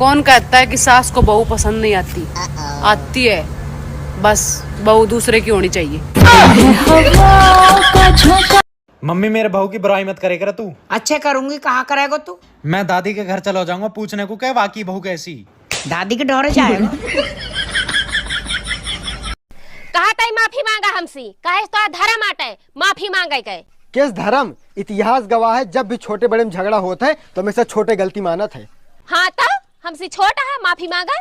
कौन कहता है कि सास को बहू पसंद नहीं आती? आती है, बस बहू दूसरे की होनी चाहिए। मम्मी मेरे बहू की बुराई मत करे कर तू। अच्छे करूंगी, कहाँ करेगा तू? मैं दादी के घर चला जाऊंगा पूछने को क्या वाकई बहू कैसी। दादी के डोरे जाएगा। कहा तई माफी मांगा हमसे, कहे तो धर्म आटे माफी मांगे के। किस धर्म? इतिहास गवाह है, जब भी छोटे बड़े में झगड़ा होता है तो हमेशा छोटे गलती मानत है। हाँ तो हमसे छोटा है, माफी मांगा।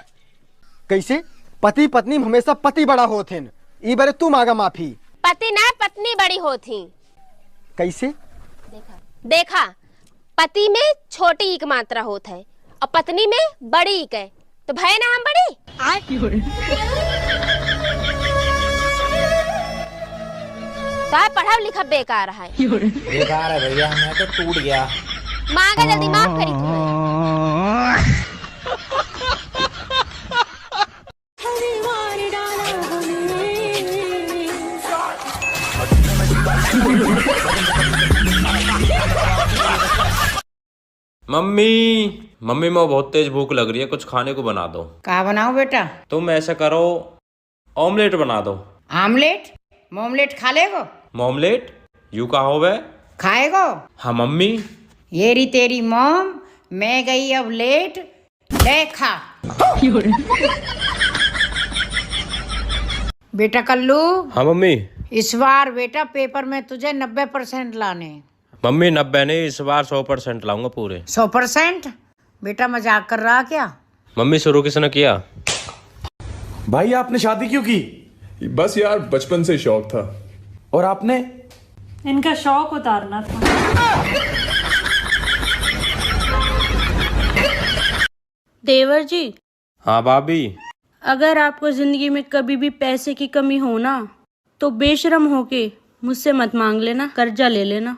कैसे? पति पत्नी में हमेशा पति बड़ा होते हैं, ई बारे तू मांगा माफी। पति ना पत्नी बड़ी होती। कैसे? देखा, पति में छोटी एक मात्रा होता है और पत्नी में बड़ी एक है, तो भय ना हम बड़ी। पढ़ा लिखा बेकार है। बेकार है भैया, मैं तो टूट गया। मांगा जल्दी, माफ करी मम्मी मम्मी मैं बहुत तेज भूख लग रही है, कुछ खाने को बना दो। कहाँ बनाओ बेटा? तुम ऐसा करो, ऑमलेट बना दो। आमलेट? मोमलेट खा लेगो? मोमलेट यू का हो वे? खाएगो? हाँ मम्मी। ये री तेरी मोम, मैं गई अब लेट, ले खा। बेटा कल्लू। हाँ मम्मी। इस बार बेटा पेपर में तुझे 90% लाने। मम्मी 90 नहीं, इस बार 100% लाऊंगा पूरे। 100%? बेटा मजाक कर रहा क्या? मम्मी शुरू किसने किया? भाई आपने शादी क्यों की? बस यार बचपन से शौक था। और आपने? इनका शौक उतारना था। देवर जी। हाँ भाभी। अगर आपको जिंदगी में कभी भी पैसे की कमी हो ना, तो बेशरम होके मुझसे मत मांग लेना, कर्जा ले लेना।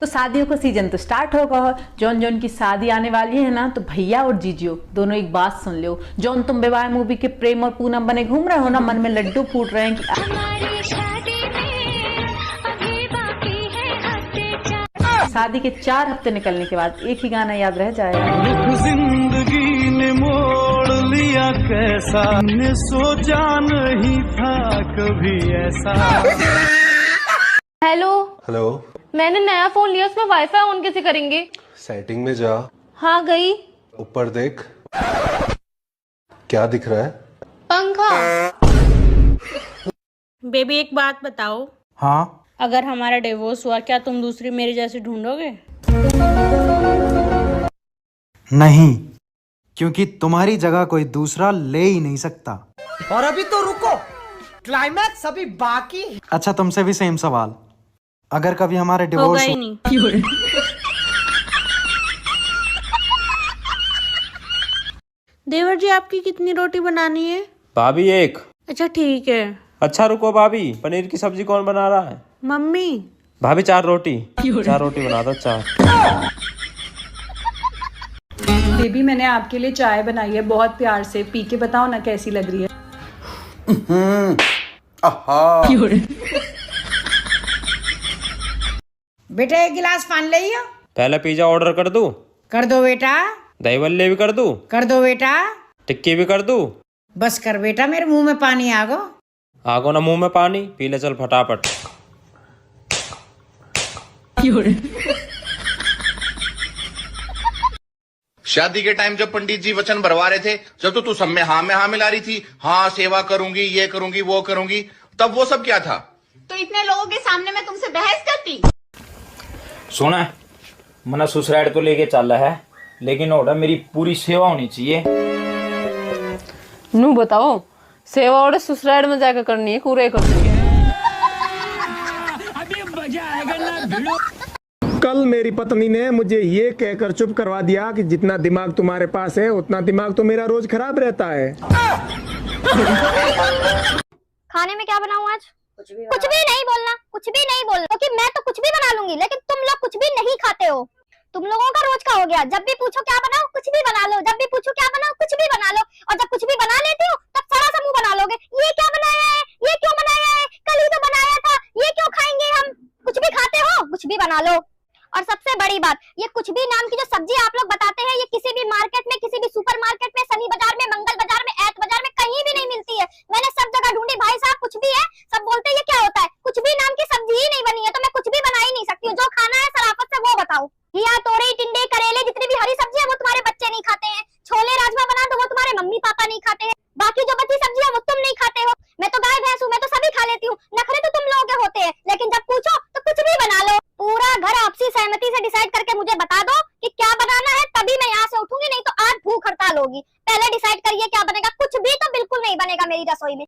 तो शादियों का सीजन तो स्टार्ट होगा। जौन जौन की शादी आने वाली है ना, तो भैया और जीजियो दोनों एक बात सुन लो। जौन तुम विवाह मूवी के प्रेम और पूनम बने घूम रहे हो ना, मन में लड्डू फूट रहे हैं कि शादी के 4 हफ्ते निकलने के बाद एक ही गाना याद रह जाएगा। जिंदगी ने मोड़ लिया कैसा, ने सोचा नहीं था कभी ऐसा। हेलो। हेलो। मैंने नया फोन लिया, उसमें वाईफाई ऑन कैसे करेंगे? सेटिंग में जा। हाँ गई। ऊपर देख, क्या दिख रहा है? पंखा। बेबी एक बात बताओ। हाँ। अगर हमारा डिवोर्स हुआ, क्या तुम दूसरी मेरी जैसे ढूंढोगे? नहीं, क्योंकि तुम्हारी जगह कोई दूसरा ले ही नहीं सकता। और अभी तो रुको, क्लाइमैक्स अभी बाकी। अच्छा तुमसे भी सेम सवाल, अगर कभी हमारे डिवोर्स होगा ही नहीं। देवर जी आपकी कितनी रोटी बनानी है? भाभी एक। अच्छा ठीक है। अच्छा रुको भाभी, पनीर की सब्जी कौन बना रहा है? मम्मी। भाभी 4 रोटी। 4 रोटी बना दो, 4। बेबी मैंने आपके लिए चाय बनाई है बहुत प्यार से, पी के बताओ ना कैसी लग रही है। बेटा एक गिलास पानी लिया। पहले पिज्जा ऑर्डर कर दूं? कर दो बेटा। दही भल्ले भी कर दूं? कर दो बेटा। टिक्की भी कर दूं? बस कर बेटा, मेरे मुंह में पानी आ गो। आगो ना मुंह में पानी, पी ले चल फटाफट। शादी के टाइम जब पंडित जी वचन भरवा रहे थे, जब तो तू सब में हाँ मिला रही थी, हाँ सेवा करूंगी, ये करूंगी, वो करूंगी, तब वो सब क्या था? तो इतने लोगों के सामने मैं तुमसे बहस करती? सुना, मना सुसराइड तो लेके चल रहा है, लेकिन ओड़ा मेरी पूरी सेवा होनी चाहिए। नू बताओ, सेवा और ससुराल में जाकर करनी है, पूरे करनी है। कल मेरी पत्नी ने मुझे ये कहकर चुप करवा दिया कि जितना दिमाग तुम्हारे पास है उतना दिमाग तो मेरा रोज खराब रहता है। खाने में क्या बनाऊं आज? कुछ भी नहीं बोलना, कुछ भी नहीं बोलना, क्योंकि मैं तो कुछ भी बना लूंगी, लेकिन तुम लोग कुछ भी नहीं खाते हो। तुम लोगों का रोज का हो गया, जब भी पूछो क्या बनाओ, कुछ भी बना लो, जब भी पूछो क्या बनाओ, कुछ भी बना लो, और जब कुछ भी बना लेती हो तब सारा सा मुंह बना लोगे, ये क्या बनाया है, ये क्यों बनाया है, कल ही तो बनाया था, ये क्यों खाएंगे हम? कुछ भी खाते हो, कुछ भी बना लो। और सबसे बड़ी बात, ये कुछ भी नाम की जो सब्जी आप लोग बताते हैं, ये किसी भी मार्केट में, किसी भी सुपर मार्केट में, शनि बाजार में, मंगल बाजार में, ऐत बाजार में कहीं भी नहीं मिलती है। मैंने सब जगह ढूंढी भाई साहब, कुछ भी है। सब बोलते हैं ये क्या होता है, कुछ भी नाम की सब्जी ही नहीं बनी है, तो मैं कुछ भी बना ही नहीं सकती हूँ। जो खाना है सराफत से वो बताओ। घिया, तोरई, टिंडे, करेले, जितनी भी हरी सब्जी है वो तुम्हारे बच्चे नहीं खाते हैं। छोले राजमा बना दो, वो तुम्हारे मम्मी पापा नहीं खाते हैं। बाकी जो बची सब्जी है वो तुम नहीं खाते हो। मैं तो गाय भैंस हूँ, मैं तो सभी खा लेती हूँ। नखरे तो तुम लोगों के होते हैं, लेकिन जब पूछो तो कुछ भी बना लो। पूरा घर आपसी सहमति से डिसाइड करके मुझे बता दो कि क्या बनाना है, तभी मैं यहाँ से उठूंगी, नहीं तो आज भूख हड़ताल होगी। पहले डिसाइड करिए क्या बनेगा। कुछ भी तो बिल्कुल नहीं बनेगा मेरी रसोई में।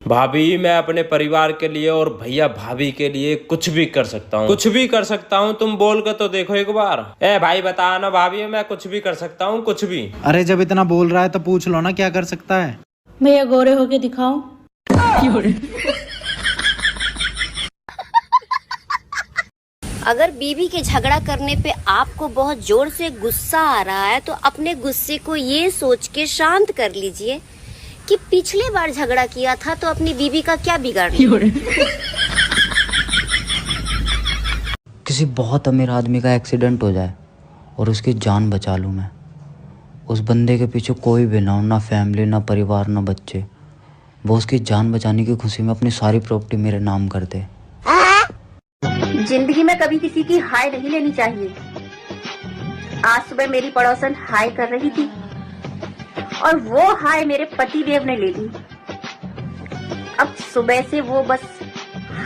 भाभी मैं अपने परिवार के लिए और भैया भाभी के लिए कुछ भी कर सकता हूँ, कुछ भी कर सकता हूँ। तुम बोल कर तो देखो एक बार। ए भाई बता ना भाभी, मैं कुछ भी कर सकता हूँ, कुछ भी। अरे जब इतना बोल रहा है तो पूछ लो ना क्या कर सकता है। भैया गोरे होके दिखाओ। अगर बीवी के झगड़ा करने पे आपको बहुत जोर से गुस्सा आ रहा है, तो अपने गुस्से को ये सोच के शांत कर लीजिए कि पिछले बार झगड़ा किया था तो अपनी बीवी का क्या बिगाड़ लिया। किसी बहुत अमीर आदमी का एक्सीडेंट हो जाए और उसकी जान बचा लूँ मैं, उस बंदे के पीछे कोई भी ना हो, ना फैमिली, ना परिवार, ना बच्चे, वो उसकी जान बचाने की खुशी में अपनी सारी प्रॉपर्टी मेरे नाम कर दे। जिंदगी में कभी किसी की हाय नहीं लेनी चाहिए। आज सुबह मेरी पड़ोसन हाय कर रही थी और वो हाय मेरे पति देव ने ले ली। अब सुबह से वो बस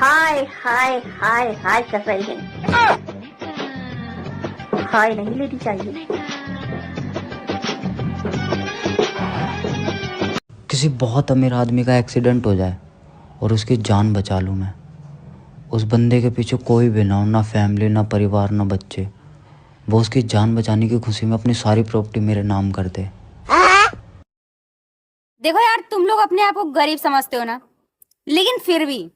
हाय हाय हाय हाय कर रहे हैं। हाय नहीं लेनी चाहिए। किसी बहुत अमीर आदमी का एक्सीडेंट हो जाए और उसकी जान बचा लूँ मैं, उस बंदे के पीछे कोई भी ना हो, ना फैमिली, ना परिवार, ना बच्चे, वो उसकी जान बचाने की खुशी में अपनी सारी प्रॉपर्टी मेरे नाम कर दे। देखो यार, तुम लोग अपने आप को गरीब समझते हो ना, लेकिन फिर भी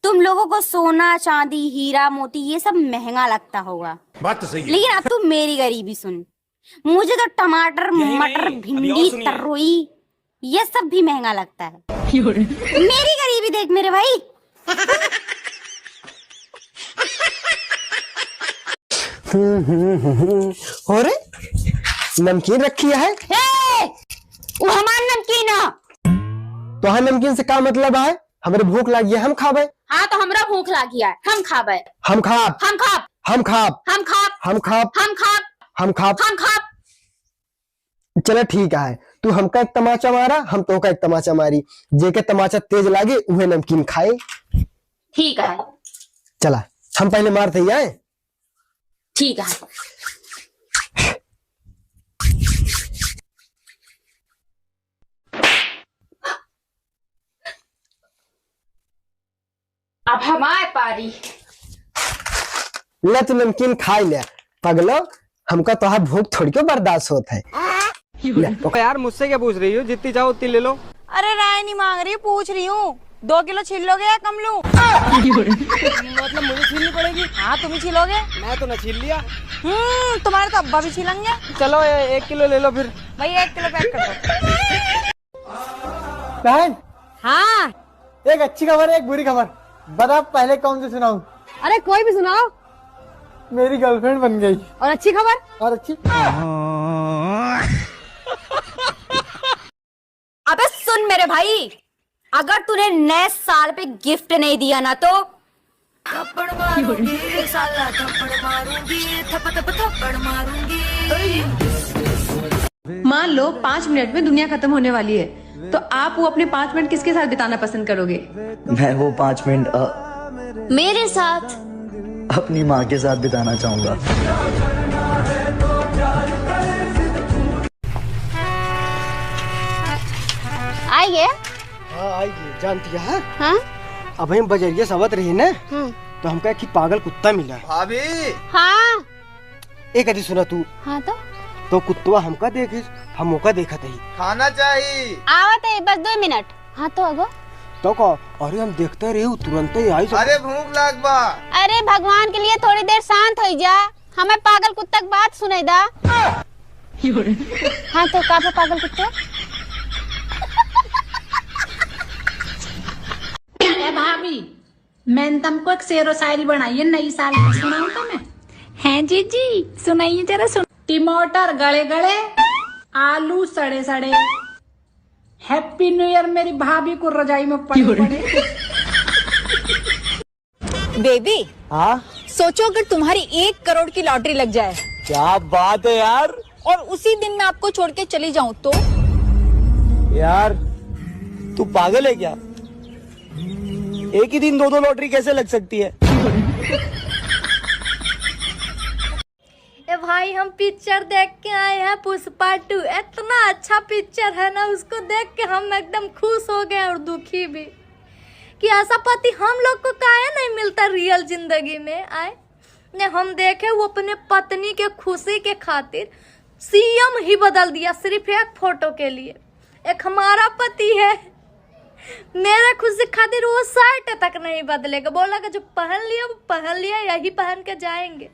तुम लोगों को सोना, चांदी, हीरा, मोती ये सब महंगा लगता होगा। बात तो सही है। लेकिन अब तुम मेरी गरीबी सुन। मुझे तो टमाटर, मटर, भिंडी, तरोई ये सब भी महंगा लगता है। मेरी गरीबी देख मेरे भाई। हो रे नमकीन रखी है। वो हमारा नमकीन है। तो हाँ, नमकीन से क्या मतलब है? हमारे भूख लगी है, हम खाबे। हाँ तो हमरा भूख लगी है, हम खाबे। हम खाब, हम खाब, हम खाब, हम खाब, हम खाब, हम खाब, हम खाब, हम खाब। चलो ठीक है, तू हमका एक तमाचा मारा, हम तो का एक तमाचा मारी। जेके तमाचा तेज लागे उहे नमकीन खाए। ठीक है, चला हम पहले मारते ही आए। ठीक है। अब हमारे पारी। ले तू नमकीन खा ले पगलो, हमका तो भूख थोड़ी क्यों बर्दाश्त होता है। तो यार मुझसे क्या पूछ रही हो, जितनी चाहो उतनी ले लो। अरे राय नहीं मांग रही, पूछ रही हूँ 2 किलो छील लोगे या कम लूं? मतलब मुझे छीलनी पड़ेगी? हाँ तुम ही छीलोगे। मैं तो न छील लिया। तुम्हारे तो अब्बा भी छीलेंगे। चलो 1 किलो ले लो फिर। भाई 1 किलो पैक कर दो। बहन, हाँ एक अच्छी खबर है, एक बुरी खबर। बता पहले कौन सी सुनाऊं? अरे कोई भी सुनाओ। मेरी गर्लफ्रेंड बन गई। और अच्छी खबर? और अच्छी। अबे सुन मेरे भाई, अगर तूने नए साल पे गिफ्ट नहीं दिया ना तो थप्पड़ मारूंगी साला, थप्पड़ मारूंगी, थप्पड़ मारूंगी। मान लो 5 मिनट में दुनिया खत्म होने वाली है, तो आप वो अपने 5 मिनट किसके साथ बिताना पसंद करोगे? मैं वो 5 मिनट मेरे साथ अपनी माँ के साथ बिताना चाहूंगा। आइए। हाँ आइए, जानती है। हाँ? अब हम बजरिया सवत रही ना, तो हमका एक पागल कुत्ता मिला। भाभी। हाँ। एक अजी सुना तू। हाँ तो कुत्ता हमका देखे, हम मौका देखा थी। खाना चाहिए। आवत है बस 2 मिनट। हाँ तो अगो तो का? अरे हम देखते रहे तुरंत ही आई। अरे भूख लाग बा। अरे भगवान के लिए थोड़ी देर शांत हो जा, हमें पागल कुत्ता की बात सुनाई दा। हाँ तो का पागल कुत्ता? भाभी मैंने तुमको एक शेरो शायरी बनाई है, नई साल की सुनाऊं तुम्हें? हैं जीजी सुनाइए जरा सुन। टमाटर गले गले, आलू सड़े सड़े। हैप्पी न्यू ईयर मेरी भाभी को रजाई में पड़े पड़े। बेबी हाँ सोचो अगर तुम्हारी 1 करोड़ की लॉटरी लग जाए, क्या बात है यार। और उसी दिन मैं आपको छोड़ के चली जाऊं तो? यार तू पागल है क्या? एक ही दिन 2 लॉटरी कैसे लग सकती है? ए भाई हम पिक्चर देख के आए हैं पुष्पा 2। इतना अच्छा पिक्चर है ना, उसको देख के हम एकदम खुश हो गए और दुखी भी कि ऐसा पति हम लोग को काहे नहीं मिलता रियल जिंदगी में। आए ने हम देखे वो अपने पत्नी के खुशी के खातिर सीएम ही बदल दिया सिर्फ एक फोटो के लिए। एक हमारा पति है, मेरे खुशी खातिर वो शर्ट तक नहीं बदलेगा, बोला कि जो पहन लिया वो पहन लिया, यही पहन के जाएंगे।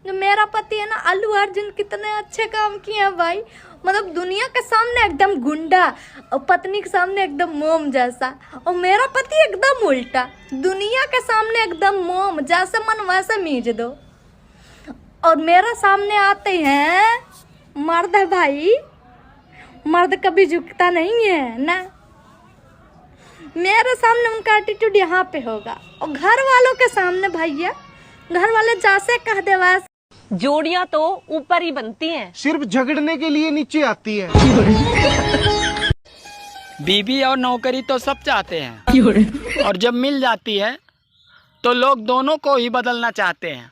जो मेरा पति है ना, अल्लू अर्जुन कितने अच्छे काम किए हैं भाई। मतलब दुनिया के सामने एकदम गुंडा और पत्नी के सामने एकदम मोम जैसा, और मेरा पति एकदम उल्टा, दुनिया के सामने एकदम मोम, जैसे मन वैसे मीज दो। और मेरे सामने आते हैं मर्द है भाई, मर्द कभी झुकता नहीं है ना। मेरे सामने उनका एटीट्यूड यहाँ पे होगा, और घर वालों के सामने भैया घर वाले जैसे कह दे वैसे। जोड़ियां तो ऊपर ही बनती हैं, सिर्फ झगड़ने के लिए नीचे आती है। बीवी और नौकरी तो सब चाहते हैं, और जब मिल जाती है तो लोग दोनों को ही बदलना चाहते हैं।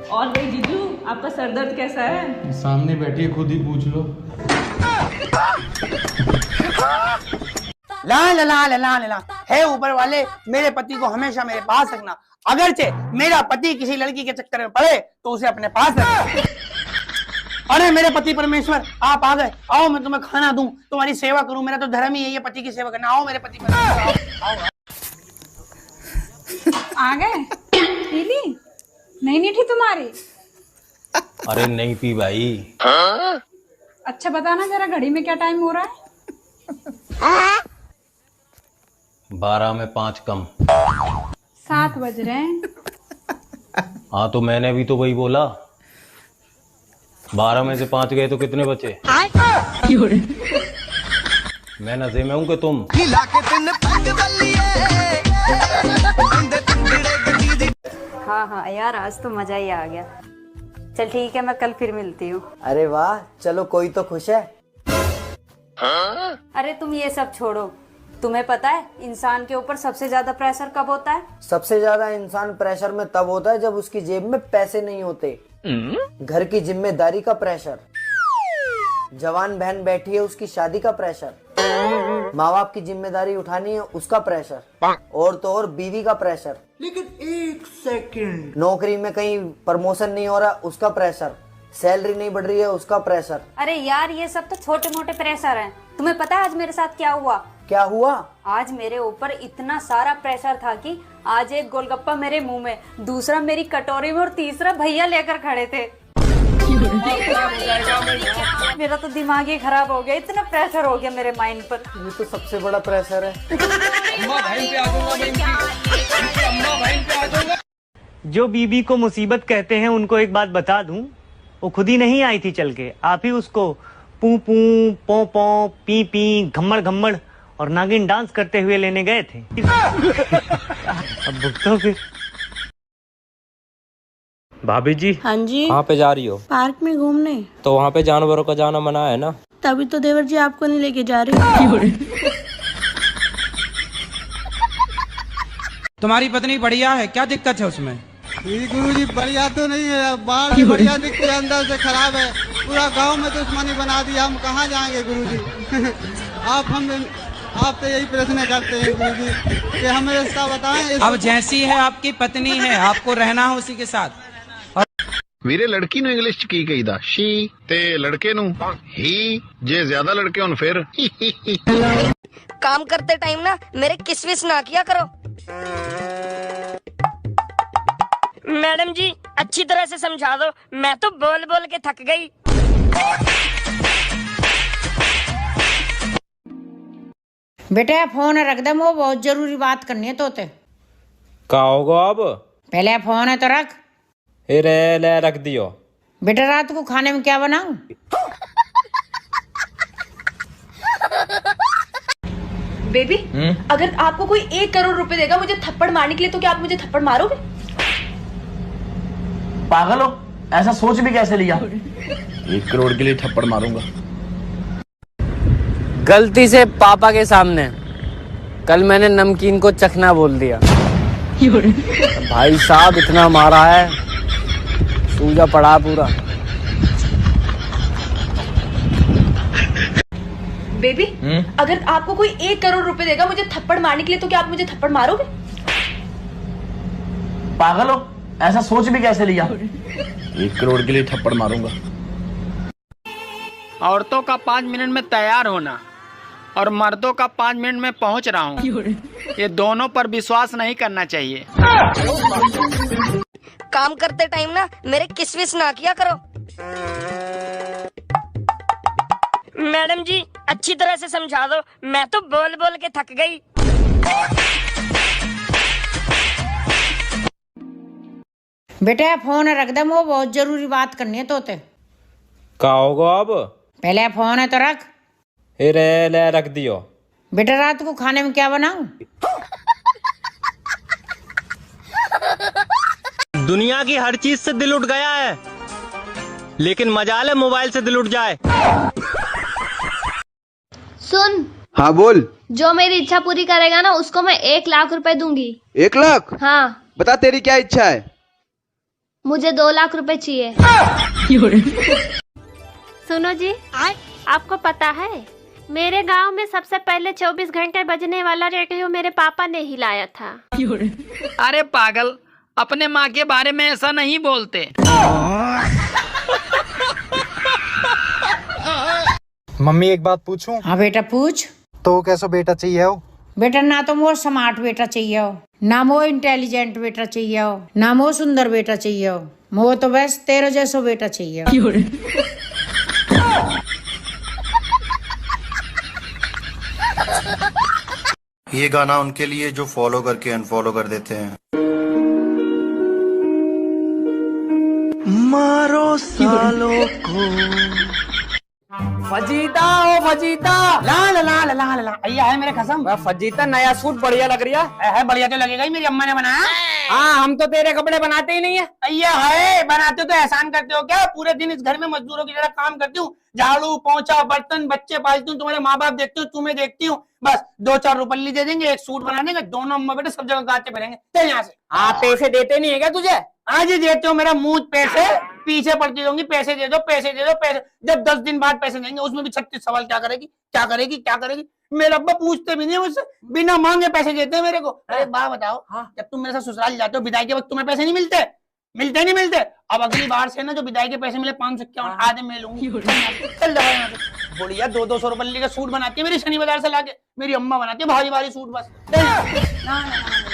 और भाई जीजू आपका सर दर्द कैसा है? सामने बैठी है, खुद ही पूछ लो। ला ला ला ला ला ला हे ऊपर वाले, मेरे पति को हमेशा मेरे पास रखना। अगरचे मेरा पति किसी लड़की के चक्कर में पड़े तो उसे अपने पास रखना। अरे मेरे पति परमेश्वर आप आ गए, आओ मैं तुम्हें खाना दूं, तुम्हारी सेवा करूं, मेरा तो धर्म ही है ये पति की सेवा करना। आओ मेरे पति आ गए? पीली नहीं थी तुम्हारी? अरे नहीं पी भाई। अच्छा बताना जरा घड़ी में क्या टाइम हो रहा है? 12 में 5 कम। 7 बज रहे हैं। हाँ तो मैंने भी तो वही बोला, 12 में से 5 गए तो कितने बचे? मैं नशे में हूँ कि तुम? हाँ हाँ यार आज तो मजा ही आ गया। चल ठीक है, मैं कल फिर मिलती हूँ। अरे वाह, चलो कोई तो खुश है। अरे तुम ये सब छोड़ो, तुम्हें पता है इंसान के ऊपर सबसे ज्यादा प्रेशर कब होता है? सबसे ज्यादा इंसान प्रेशर में तब होता है जब उसकी जेब में पैसे नहीं होते। घर की जिम्मेदारी का प्रेशर, जवान बहन बैठी है उसकी शादी का प्रेशर, माँ बाप की जिम्मेदारी उठानी है उसका प्रेशर, और तो और बीवी का प्रेशर। लेकिन 1 सेकंड, नौकरी में कहीं प्रमोशन नहीं हो रहा उसका प्रेशर, सैलरी नहीं बढ़ रही है उसका प्रेशर। अरे यार ये सब तो छोटे मोटे प्रेशर हैं। तुम्हें पता है आज मेरे साथ क्या हुआ? क्या हुआ? आज मेरे ऊपर इतना सारा प्रेशर था कि आज एक गोलगप्पा मेरे मुंह में, दूसरा मेरी कटोरी में, और तीसरा भैया लेकर खड़े थे। मेरा तो दिमाग ही खराब हो गया, इतना प्रेशर हो गया मेरे माइंड पर। ये तो सबसे बड़ा प्रेशर है। जो बीबी को मुसीबत कहते हैं उनको एक बात बता दूं, वो खुद ही नहीं आई थी चल के, आप ही उसको पू पू पो पो पी पी घम्मड़ घम्मड़ और नागिन डांस करते हुए लेने गए थे। अब भुगतो फिर। भाभी जी। हाँ जी। कहाँ पे जा रही हो? पार्क में घूमने। तो वहाँ पे जानवरों का जाना मना है ना? तभी तो देवर जी आपको नहीं लेके जा रही। तुम्हारी पत्नी बढ़िया है, क्या दिक्कत है उसमें? गुरुजी बढ़िया तो नहीं है, बाहर से बढ़िया दिखती है, अंदर से खराब है। पूरा गांव में दुश्मनी बना दिया, हम कहाँ जाएंगे गुरुजी? आप तो यही प्रश्न करते हैं गुरुजी कि हमें रास्ता बताएं। अब जैसी है आपकी पत्नी है, आपको रहना है उसी के साथ। ਵੀਰੇ ਲੜਕੀ ਨੂੰ ਇੰਗਲਿਸ਼ ਚ ਕੀ ਕਹੀਦਾ? ਸ਼ੀ ਤੇ ਲੜਕੇ ਨੂੰ ਹੀ, ਜੇ ਜ਼ਿਆਦਾ ਲੜਕੇ ਹੋਣ ਫਿਰ। काम करते टाइम ना मेरे किसविस ना किया करो। मैडम जी अच्छी तरह से समझा दो, मैं तो बोल बोल के थक गई। बेटा फोन रख दे, वो बहुत जरूरी बात करनी है तोते। का होगा अब? पहले फोन है तो रख। रे ले रख दियो। बेटा रात को खाने में क्या बनाऊं? बेबी अगर आपको कोई 1 करोड़ रुपए देगा मुझे थप्पड़ मारने के लिए, तो क्या आप मुझे थप्पड़ मारोगे? पागल हो, ऐसा सोच भी कैसे लिया? 1 करोड़ के लिए थप्पड़ मारूंगा। गलती से पापा के सामने कल मैंने नमकीन को चखना बोल दिया। भाई साहब इतना मारा है, सूजा पड़ा पूरा। बेबी अगर आपको कोई 1 करोड़ रुपए देगा मुझे थप्पड़ मारने के लिए, तो क्या आप मुझे थप्पड़ मारोगे? पागल हो, ऐसा सोच भी कैसे लिया? 1 करोड़ के लिए थप्पड़ मारूंगा। औरतों का 5 मिनट में तैयार होना और मर्दों का 5 मिनट में पहुंच रहा हूँ, ये दोनों पर विश्वास नहीं करना चाहिए। काम करते टाइम ना मेरे किसविस ना किया करो। मैडम जी अच्छी तरह से समझा दो, मैं तो बोल बोल के थक गई। बेटा फोन रख दे, वो बहुत जरूरी बात करनी है तोते। का होगा अब? पहले फोन है तो रख। रे ले रख दियो। बेटा रात को खाने में क्या बनाऊं? दुनिया की हर चीज से दिल उठ गया है, लेकिन मजाल है मोबाइल से दिल उठ जाए। सुन। हाँ बोल। जो मेरी इच्छा पूरी करेगा ना उसको मैं 1 लाख रुपए दूंगी। 1 लाख? हाँ। बता तेरी क्या इच्छा है? मुझे 2 लाख रुपए चाहिए। सुनो जी, आपको पता है मेरे गांव में सबसे पहले 24 घंटे बजने वाला रेडियो मेरे पापा ने ही लाया था। अरे पागल, अपने माँ के बारे में ऐसा नहीं बोलते। मम्मी एक बात पूछूं? हाँ बेटा पूछ। तो कैसा बेटा चाहिए हो? बेटा ना तो वो स्मार्ट बेटा चाहिए हो, ना वो इंटेलिजेंट बेटा चाहिए हो, ना वो सुंदर बेटा चाहिए हो, वो तो बस तेरे जैसा बेटा चाहिए हो। ये गाना उनके लिए जो फॉलो करके अनफॉलो कर देते हैं। मारो सालों को फजीता ओ फजीता, लाल लाल लाल लाल अय्या है मेरे कसम। फजीता नया सूट बढ़िया लग रहा है। बढ़िया तो लगेगा ही, मेरी अम्मा ने बनाया। हाँ हम तो तेरे कपड़े बनाते ही नहीं है। अय्या है, बनाते हो तो एहसान करते हो क्या? पूरे दिन इस घर में मजदूरों की तरह काम करती हूँ, झाड़ू पोंछा बर्तन बच्चे पालती हूँ, तुम्हारे माँ बाप देखती हूँ, तुम्हें देखती हूँ। बस 2-4 रुपये दे देंगे, 1 सूट बना देंगे, दोनों अम्मा बेटे सब जगह गाते फिरेंगे। चल यहाँ से। हाँ पैसे देते नहीं है क्या तुझे? आज ही देते हो, मेरा मुंह पैसे पीछे पड़ती रहूंगी। पैसे दे दो पैसे दे दो पैसे। जब 10 दिन बाद पैसे देंगे उसमें भी 36 सवाल, क्या करेगी क्या करेगी क्या करेगी? मेरे अब्बा पूछते भी नहीं मुझसे, बिना मांगे पैसे देते हैं मेरे को। अरे बात बताओ, जब तुम मेरे साथ ससुराल जाते हो विदाई के वक्त तुम्हें पैसे नहीं मिलते? मिलते नहीं मिलते? अब अगली बार से ना जो विदाई के पैसे मिले 551 आधे मैं लूंगी। चल दबा यहाँ से। बोलिए 200 रुपये का सूट बनाती है मेरी शनि बाजार से लाके, मेरी अम्मा बनाती है भारी भारी सूट। बस